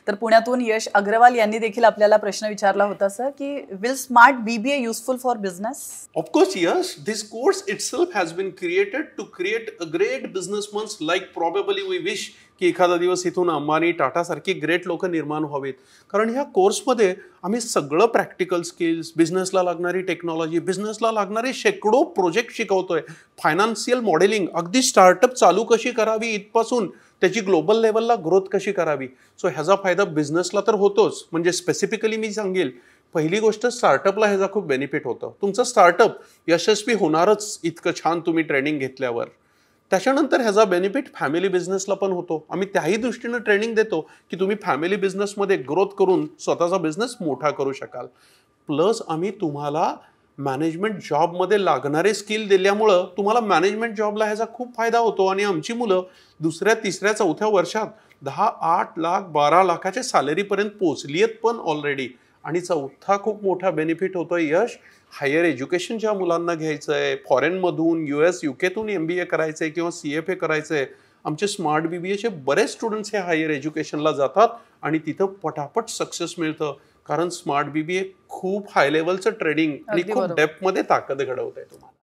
तर पुण्यातून यश अग्रवाल यांनी देखील आपल्याला प्रश्न विचारला होता सर की will smart BBA useful for business? Of course, yes. This course itself has been created to create a great businessmen like probably we wish की एखादा दिवस इथून अंबानी टाटा सारखी ग्रेट लोक निर्माण व्हावेत. कारण ह्या कोर्समध्ये आम्ही सगळं प्रॅक्टिकल स्किल्स, बिझनेसला लागणारी टेक्नॉलॉजी, बिझनेसला लागणारे शेकडो प्रोजेक्ट शिकवतोय. फायनान्शियल मॉडेलिंग, अगदी स्टार्टअप चालू कशी करावी इथपासून त्याची ग्लोबल लेवलला ग्रोथ कशी करावी. सो ह्याचा फायदा बिझनेसला तर होतोच. म्हणजे स्पेसिफिकली मी सांगेल, पहिली गोष्ट स्टार्टअपला ह्याचा खूप बेनिफिट होतं. तुमचं स्टार्टअप यशस्वी होणारच इतकं छान तुम्ही ट्रेनिंग घेतल्यावर. त्याच्यानंतर ह्याचा बेनिफिट फॅमिली बिझनेसला पण होतो. आम्ही त्याही दृष्टीनं ट्रेनिंग देतो की तुम्ही फॅमिली बिझनेसमध्ये ग्रोथ करून स्वतःचा बिझनेस मोठा करू शकाल. प्लस आम्ही तुम्हाला मॅनेजमेंट जॉबमध्ये लागणारे स्किल दिल्यामुळं तुम्हाला मॅनेजमेंट जॉबला ह्याचा खूप फायदा होतो. आणि आमची मुलं दुसऱ्या, तिसऱ्या, चौथ्या वर्षात 10, 8 लाख, 12 लाखाच्या सॅलरीपर्यंत पोहोचली आहेत पण ऑलरेडी. आणि चौथा खूप मोठा बेनिफिट होतोय यश, हायर एज्युकेशन ज्या मुलांना घ्यायचं आहे, फॉरेनमधून US, UKतून MBA करायचं आहे किंवा CFA करायचं आहे, आमचे स्मार्ट BBAचे बरेच स्टुडंट्स हे हायर एज्युकेशनला जातात आणि तिथं पटापट सक्सेस मिळतं. कारण स्मार्ट BBA खूप हाय लेवलचं ट्रेडिंग आणि खूप डेप्थमध्ये ताकद घडवत आहे तुम्हाला.